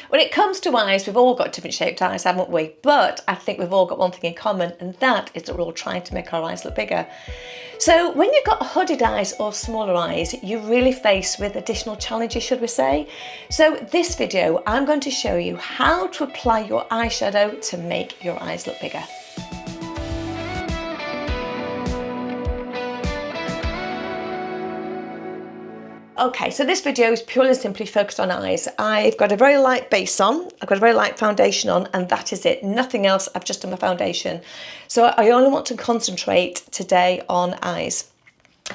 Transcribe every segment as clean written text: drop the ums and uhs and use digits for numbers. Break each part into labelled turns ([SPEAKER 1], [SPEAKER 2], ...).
[SPEAKER 1] When it comes to eyes, we've all got different shaped eyes, haven't we? But I think we've all got one thing in common, and that is that we're all trying to make our eyes look bigger. So when you've got hooded eyes or smaller eyes, you're really faced with additional challenges, should we say. So this video, I'm going to show you how to apply your eyeshadow to make your eyes look bigger. Okay, so this video is purely and simply focused on eyes. I've got a very light base on, I've got a very light foundation on, and that is it. Nothing else, I've just done my foundation. So I only want to concentrate today on eyes.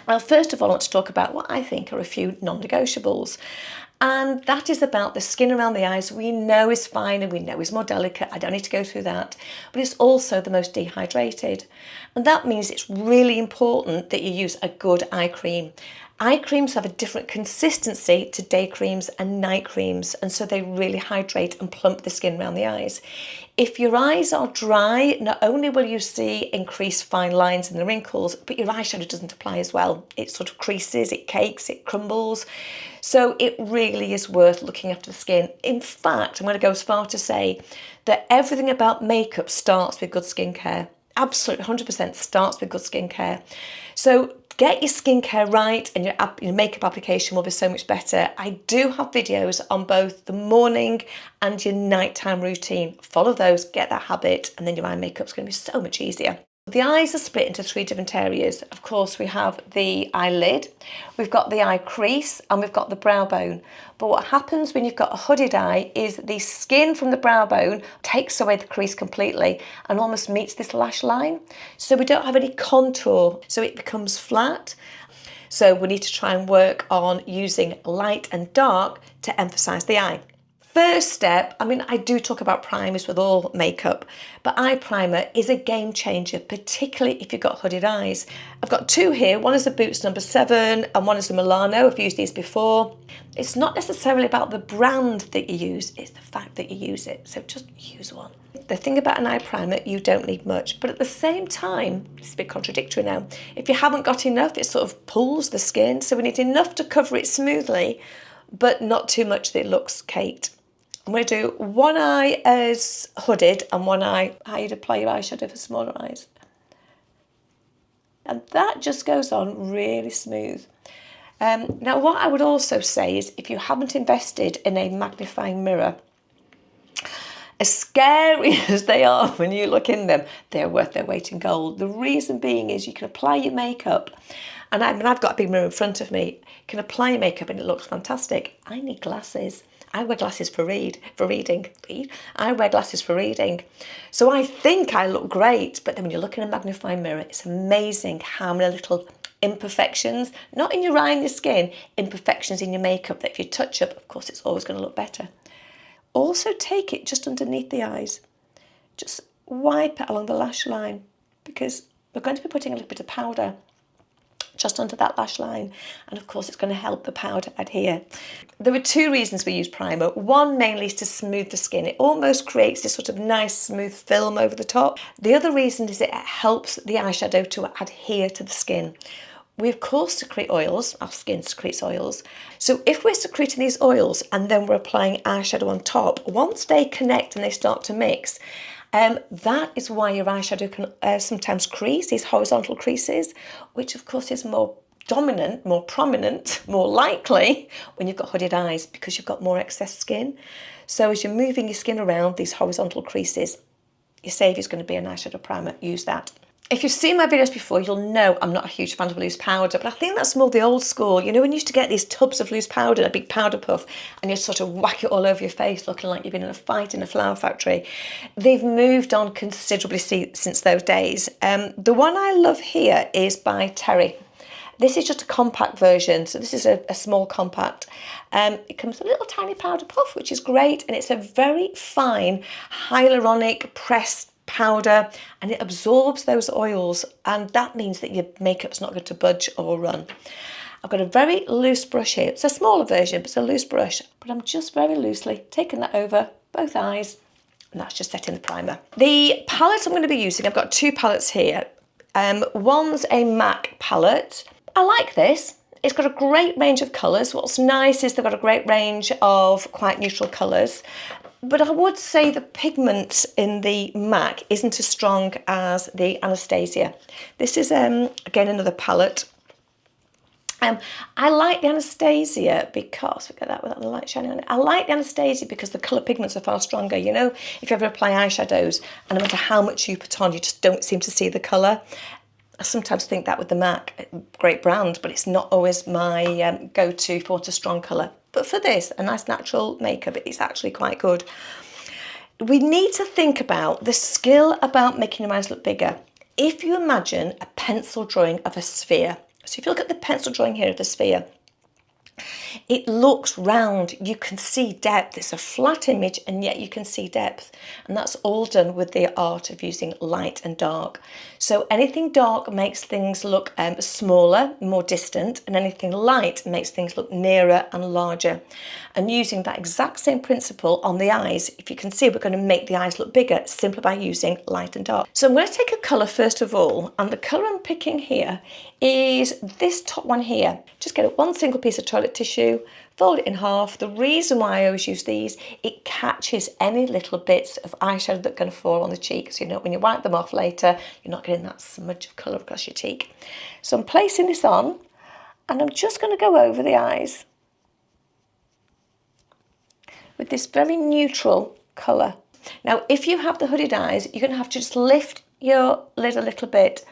[SPEAKER 1] Well, first of all, I want to talk about what I think are a few non-negotiables. And that is about the skin around the eyes. We know is fine and we know is more delicate. I don't need to go through that. But it's also the most dehydrated. And that means it's really important that you use a good eye cream. Eye creams have a different consistency to day creams and night creams, and so they really hydrate and plump the skin around the eyes. If your eyes are dry, not only will you see increased fine lines and the wrinkles, but your eyeshadow doesn't apply as well. It sort of creases, it cakes, it crumbles. So it really is worth looking after the skin. In fact, I'm going to go as far to say that everything about makeup starts with good skincare. Absolutely, 100% starts with good skincare. So get your skincare right and your makeup application will be so much better. I do have videos on both the morning and your nighttime routine. Follow those, get that habit, and then your eye makeup's going to be so much easier. The eyes are split into three different areas. Of course, we have the eyelid, we've got the eye crease, and we've got the brow bone. But what happens when you've got a hooded eye is the skin from the brow bone takes away the crease completely and almost meets this lash line. So we don't have any contour, so it becomes flat. So we need to try and work on using light and dark to emphasize the eye. First step, I mean, I do talk about primers with all makeup, but eye primer is a game changer, particularly if you've got hooded eyes. I've got two here. One is the Boots number 7 and one is the Milano. I've used these before. It's not necessarily about the brand that you use, it's the fact that you use it. So just use one. The thing about an eye primer, you don't need much, but at the same time, it's a bit contradictory now. If you haven't got enough, it sort of pulls the skin. So we need enough to cover it smoothly, but not too much that it looks caked. I'm going to do one eye as hooded and one eye how you'd apply your eyeshadow for smaller eyes. And that just goes on really smooth. Now, what I would also say is if you haven't invested in a magnifying mirror, as scary as they are when you look in them, they're worth their weight in gold. The reason being is you can apply your makeup, and I've got a big mirror in front of me, you can apply your makeup and it looks fantastic. I need glasses. I wear glasses for reading. I wear glasses for reading. So I think I look great, but then when you look in a magnifying mirror, it's amazing how many little imperfections, not in your eye and your skin, imperfections in your makeup that if you touch up, of course, it's always going to look better. Also take it just underneath the eyes. Just wipe it along the lash line because we're going to be putting a little bit of powder just under that lash line, and of course it's going to help the powder adhere. There are two reasons we use primer. One mainly is to smooth the skin. It almost creates this sort of nice smooth film over the top. The other reason is it helps the eyeshadow to adhere to the skin. We of course secrete oils, our skin secretes oils. So if we're secreting these oils and then we're applying eyeshadow on top, once they connect and they start to mix, that is why your eyeshadow can sometimes crease, these horizontal creases, which of course is more dominant, more prominent, more likely when you've got hooded eyes because you've got more excess skin. So as you're moving your skin around these horizontal creases, your saviour is going to be an eyeshadow primer. Use that. If you've seen my videos before, you'll know I'm not a huge fan of loose powder, but I think that's more the old school. You know, when you used to get these tubs of loose powder, a big powder puff, and you sort of whack it all over your face, looking like you've been in a fight in a flower factory. They've moved on considerably since those days. The one I love here is by Terry. This is just a compact version, so this is a small compact. It comes with a little tiny powder puff, which is great, and it's a very fine hyaluronic pressed powder, and it absorbs those oils, and that means that your makeup's not going to budge or run. I've got a very loose brush here. It's a smaller version, but it's a loose brush. But I'm just very loosely taking that over both eyes, and that's just setting the primer. The palette I'm going to be using, I've got two palettes here. One's a MAC palette. I like this. it's got a great range of colours. What's nice is they've got a great range of quite neutral colours. But I would say the pigment in the MAC isn't as strong as the Anastasia. This is, again, another palette. I like the Anastasia because, look at that without the light shining on it. I like the Anastasia because the colour pigments are far stronger. You know, if you ever apply eyeshadows, and no matter how much you put on, you just don't seem to see the colour. I sometimes think that with the MAC, great brand, but it's not always my go-to if I want a strong colour. But for this, a nice natural makeup, it's actually quite good. We need to think about the skill about making your eyes look bigger. If you imagine a pencil drawing of a sphere, so if you look at the pencil drawing here of the sphere, it looks round, you can see depth. It's a flat image and yet you can see depth. And that's all done with the art of using light and dark. So anything dark makes things look smaller, more distant, and anything light makes things look nearer and larger. And using that exact same principle on the eyes, if you can see, we're going to make the eyes look bigger simply by using light and dark. So I'm going to take a colour first of all, and the colour I'm picking here is this top one here. Just get one single piece of toilet tissue, fold it in half. The reason why I always use these, it catches any little bits of eyeshadow that are going to fall on the cheek. So you know when you wipe them off later, you're not getting that smudge of colour across your cheek. So I'm placing this on, and I'm just going to go over the eyes with this very neutral colour. Now, if you have the hooded eyes, you're going to have to just lift your lid a little bit.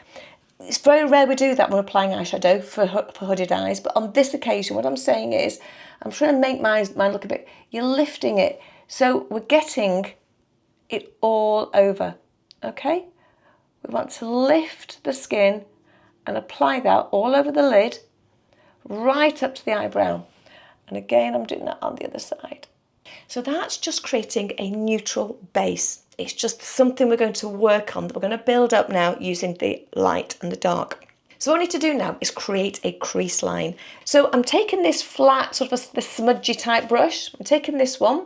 [SPEAKER 1] It's very rare we do that when we're applying eyeshadow for hooded eyes, but on this occasion, what I'm saying is, I'm trying to make mine look a bit, you're lifting it, so we're getting it all over, okay? We want to lift the skin and apply that all over the lid, right up to the eyebrow. And again, I'm doing that on the other side. So that's just creating a neutral base. It's just something we're going to work on, that we're going to build up now using the light and the dark. So what I need to do now is create a crease line. So I'm taking this flat, sort of the smudgy type brush. I'm taking this one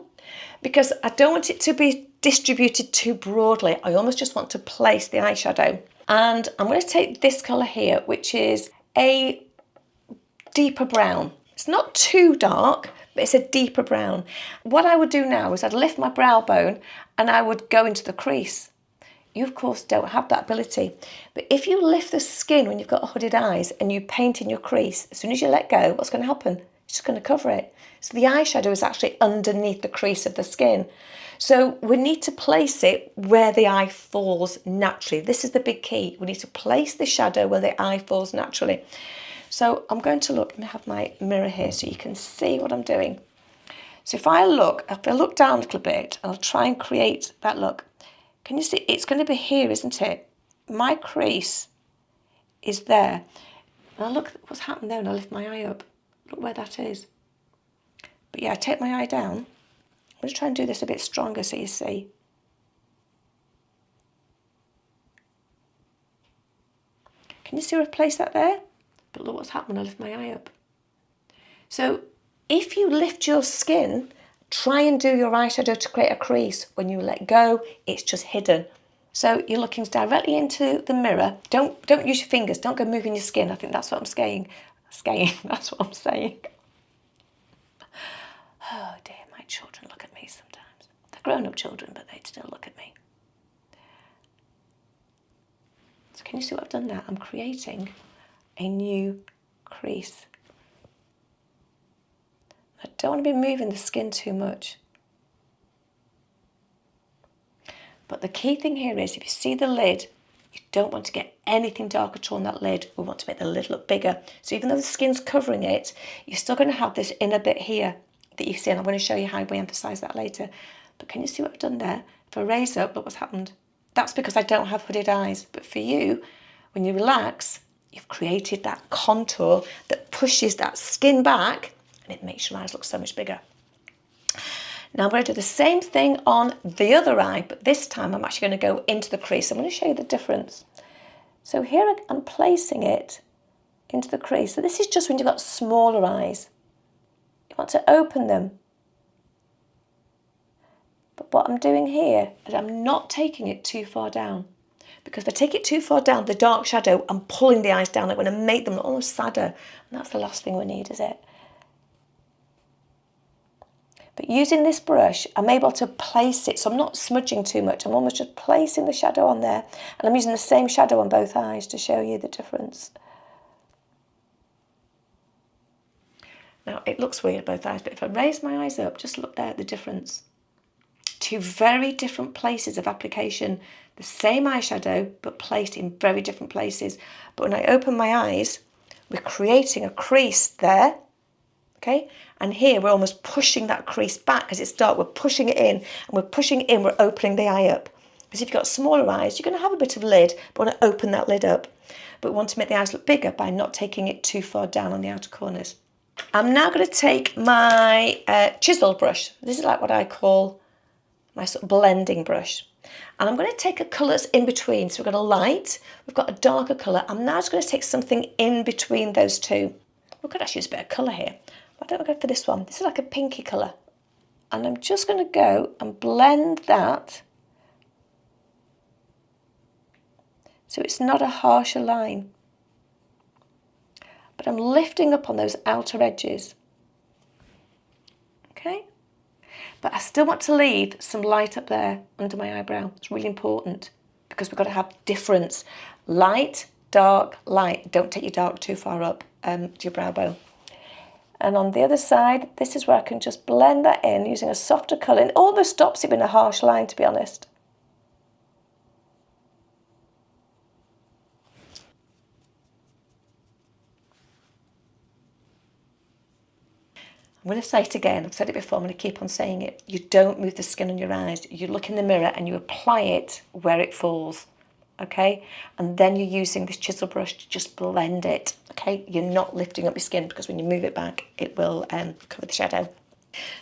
[SPEAKER 1] because I don't want it to be distributed too broadly. I almost just want to place the eyeshadow. And I'm going to take this colour here, which is a deeper brown. It's not too dark, but it's a deeper brown. What I would do now is I'd lift my brow bone and I would go into the crease. You, of course, don't have that ability. But if you lift the skin when you've got hooded eyes and you paint in your crease, as soon as you let go, what's going to happen? It's just going to cover it. So the eyeshadow is actually underneath the crease of the skin. So we need to place it where the eye falls naturally. This is the big key. We need to place the shadow where the eye falls naturally. So I'm going to look, and have my mirror here so you can see what I'm doing. So if I look down a little bit, I'll try and create that look. Can you see? It's going to be here, isn't it? My crease is there. And I look at what's happened there and I lift my eye up. Look where that is. But yeah, I take my eye down. I'm going to try and do this a bit stronger so you see. Can you see where I've placed that there? But look what's happened when I lift my eye up. So if you lift your skin, try and do your eyeshadow to create a crease. When you let go, it's just hidden. So you're looking directly into the mirror. Don't use your fingers. Don't go moving your skin. I think that's what I'm saying. That's what I'm saying. Oh dear, my children look at me sometimes. They're grown-up children, but they still look at me. So can you see what I've done there? I'm creating a new crease. I don't want to be moving the skin too much. But the key thing here is, if you see the lid, you don't want to get anything dark at all on that lid. We want to make the lid look bigger. So even though the skin's covering it, you're still going to have this inner bit here that you see, and I'm going to show you how we emphasise that later. But can you see what I've done there? If I raise up, look what's happened. That's because I don't have hooded eyes. But for you, when you relax, you've created that contour that pushes that skin back, and it makes your eyes look so much bigger. Now I'm going to do the same thing on the other eye, but this time I'm actually going to go into the crease. I'm going to show you the difference. So here I'm placing it into the crease. So this is just when you've got smaller eyes. You want to open them. But what I'm doing here is I'm not taking it too far down. Because if I take it too far down, the dark shadow, I'm pulling the eyes down. I'm going to make them look almost sadder. And that's the last thing we need, is it? But using this brush, I'm able to place it, so I'm not smudging too much. I'm almost just placing the shadow on there. And I'm using the same shadow on both eyes to show you the difference. Now, it looks weird, both eyes, but if I raise my eyes up, just look there at the difference. Two very different places of application. The same eyeshadow, but placed in very different places. But when I open my eyes, we're creating a crease there, okay? And here we're almost pushing that crease back because it's dark. We're pushing it in, and we're pushing it in, we're opening the eye up. Because if you've got smaller eyes, you're going to have a bit of lid, but want to open that lid up. But we want to make the eyes look bigger by not taking it too far down on the outer corners. I'm now going to take my chisel brush. This is like what I call my sort of blending brush. And I'm going to take a colours in between. So we've got a light, we've got a darker colour. I'm now just going to take something in between those two. We could actually use a bit of colour here. Why don't I go for this one? This is like a pinky colour. And I'm just going to go and blend that so it's not a harsher line. But I'm lifting up on those outer edges. Okay? But I still want to leave some light up there under my eyebrow. It's really important because we've got to have difference. Light, dark, light. Don't take your dark too far up to your brow bone. And on the other side, this is where I can just blend that in using a softer colour. It almost stops it being a harsh line, to be honest. I'm going to say it again. I've said it before. I'm going to keep on saying it. You don't move the skin on your eyes. You look in the mirror and you apply it where it falls, okay? And then you're using this chisel brush to just blend it, okay? You're not lifting up your skin because when you move it back, it will cover the shadow.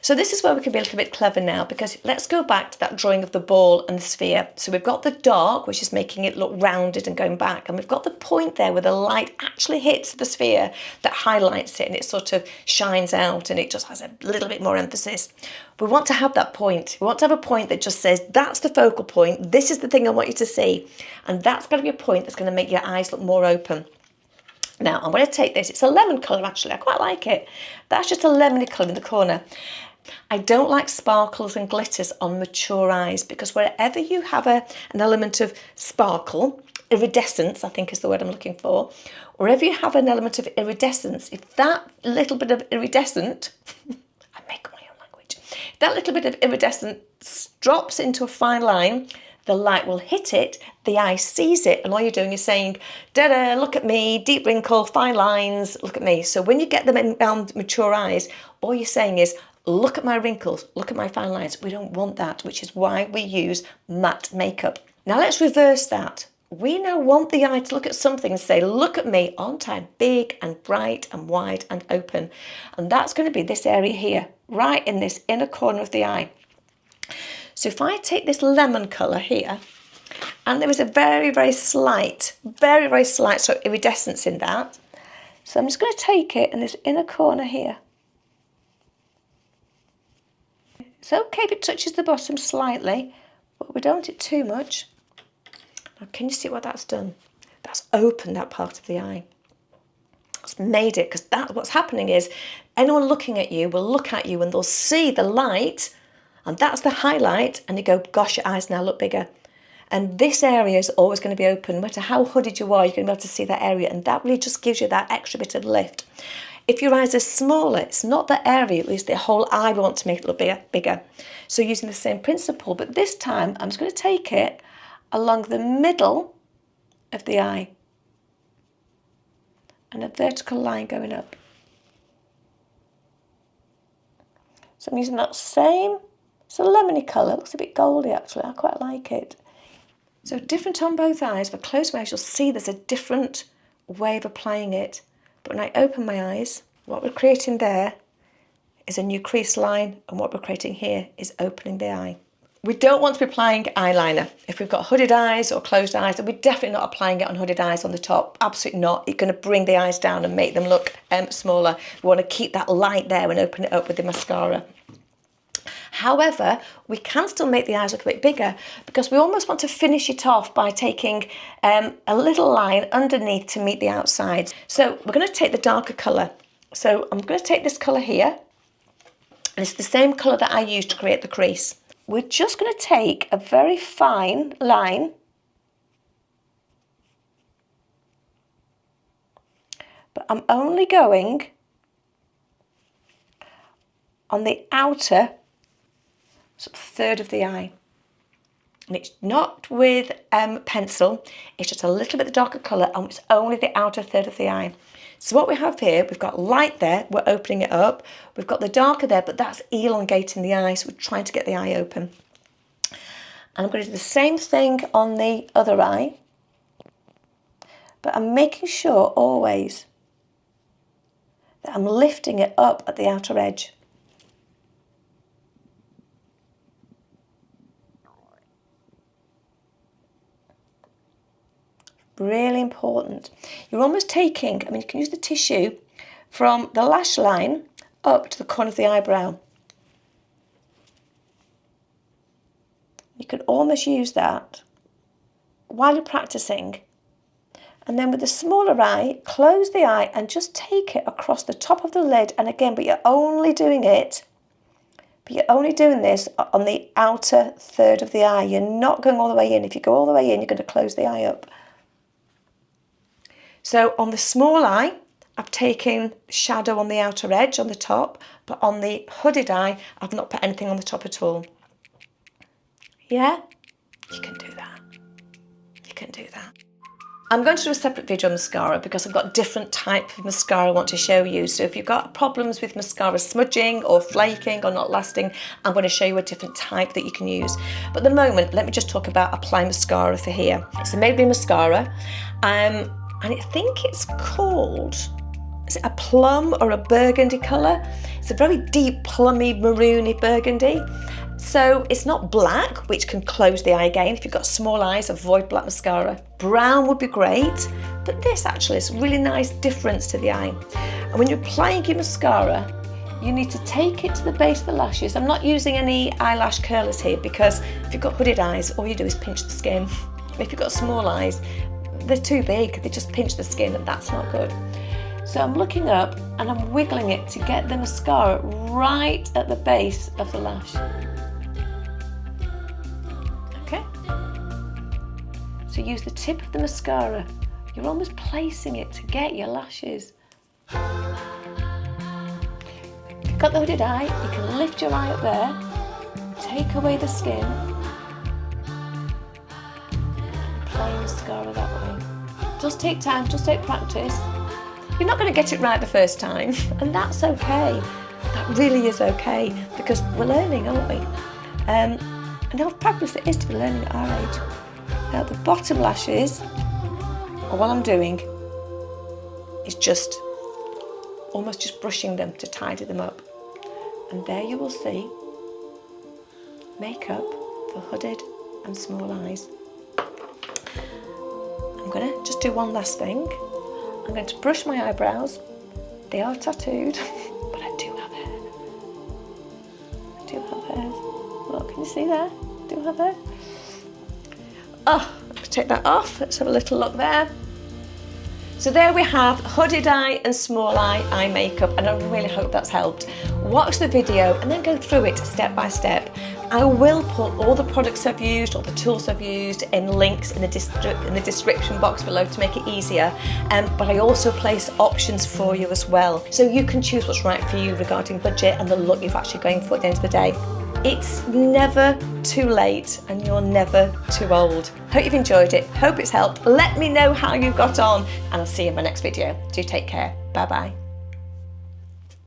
[SPEAKER 1] So this is where we can be a little bit clever now, because let's go back to that drawing of the ball and the sphere. So we've got the dark, which is making it look rounded and going back, and we've got the point there where the light actually hits the sphere that highlights it and it sort of shines out and it just has a little bit more emphasis. We want to have that point. We want to have a point that just says, that's the focal point, this is the thing I want you to see, and that's going to be a point that's going to make your eyes look more open. Now, I'm going to take this. It's a lemon colour, actually. I quite like it. That's just a lemony colour in the corner. I don't like sparkles and glitters on mature eyes because wherever you have an element of sparkle, iridescence, I think is the word I'm looking for, wherever you have an element of iridescence, if that little bit of iridescent, I make my own language, if that little bit of iridescence drops into a fine line, the light will hit it, the eye sees it, and all you're doing is saying, da-da, look at me, deep wrinkle, fine lines, look at me. So when you get them around mature eyes, all you're saying is, look at my wrinkles, look at my fine lines. We don't want that, which is why we use matte makeup. Now let's reverse that. We now want the eye to look at something and say, look at me, aren't I big and bright and wide and open? And that's going to be this area here, right in this inner corner of the eye. So if I take this lemon colour here, and there is a very, very slight sort of iridescence in that. So I'm just going to take it in this inner corner here. It's okay if it touches the bottom slightly, but we don't want it too much. Now, can you see what that's done? That's opened that part of the eye. It's made it, because that's what's happening is anyone looking at you will look at you and they'll see the light, and that's the highlight, and you go, gosh, your eyes now look bigger. And this area is always going to be open. No matter how hooded you are, you're going to be able to see that area, and that really just gives you that extra bit of lift. If your eyes are smaller, it's not that area, it's the whole eye we want to make it look bigger. So using the same principle, but this time I'm just going to take it along the middle of the eye and a vertical line going up. So I'm using that same, it's a lemony colour, it looks a bit goldy actually, I quite like it. So different on both eyes. If I close my eyes, you'll see there's a different way of applying it. But when I open my eyes, what we're creating there is a new crease line, and what we're creating here is opening the eye. We don't want to be applying eyeliner. If we've got hooded eyes or closed eyes, and we're definitely not applying it on hooded eyes on the top. Absolutely not. It's going to bring the eyes down and make them look smaller. We want to keep that light there and open it up with the mascara. However, we can still make the eyes look a bit bigger because we almost want to finish it off by taking a little line underneath to meet the outsides. So we're going to take the darker colour. So I'm going to take this colour here, and it's the same colour that I used to create the crease. We're just going to take a very fine line, but I'm only going on the outer sort of third of the eye. And it's not with pencil, it's just a little bit of darker colour, and it's only the outer third of the eye. So what we have here, we've got light there, we're opening it up. We've got the darker there, but that's elongating the eye, so we're trying to get the eye open. And I'm going to do the same thing on the other eye, but I'm making sure always that I'm lifting it up at the outer edge. Really important. You're almost taking, I mean, you can use the tissue from the lash line up to the corner of the eyebrow. You could almost use that while you're practicing. And then with the smaller eye, close the eye and just take it across the top of the lid. And again, but you're only doing this on the outer third of the eye. You're not going all the way in. If you go all the way in, you're going to close the eye up. So on the small eye, I've taken shadow on the outer edge on the top, but on the hooded eye, I've not put anything on the top at all. Yeah, you can do that. You can do that. I'm going to do a separate video on mascara because I've got different types of mascara I want to show you. So if you've got problems with mascara smudging or flaking or not lasting, I'm going to show you a different type that you can use. But at the moment, let me just talk about apply mascara for here. It's a Maybelline mascara. And I think it's called, is it a plum or a burgundy colour? It's a very deep plummy maroony burgundy. So it's not black, which can close the eye again. If you've got small eyes, avoid black mascara. Brown would be great, but this actually is a really nice difference to the eye. And when you're applying your mascara, you need to take it to the base of the lashes. I'm not using any eyelash curlers here because if you've got hooded eyes, all you do is pinch the skin. If you've got small eyes, they're too big, they just pinch the skin, and that's not good. So I'm looking up and I'm wiggling it to get the mascara right at the base of the lash. Okay? So use the tip of the mascara. You're almost placing it to get your lashes. If you've got the hooded eye, you can lift your eye up there, take away the skin, apply mascara that way. Just take time, just take practice. You're not going to get it right the first time, and that's okay. That really is okay, because we're learning, aren't we? And how practice it is to be learning at our age. Now the bottom lashes, or what I'm doing, is just almost just brushing them to tidy them up. And there you will see makeup for hooded and small eyes. I'm going to just do one last thing. I'm going to brush my eyebrows. They are tattooed, but I do have hair. I do have hair. Look, can you see there? I do have hair. Oh, let's take that off. Let's have a little look there. So there we have hooded eye and small eye makeup, and I really hope that's helped. Watch the video and then go through it step by step. I will put all the products I've used, all the tools I've used in links in the description box below to make it easier, but I also place options for you as well. So you can choose what's right for you regarding budget and the look you're actually going for at the end of the day. It's never too late and you're never too old. Hope you've enjoyed it, hope it's helped. Let me know how you got on, and I'll see you in my next video. Do take care, bye bye.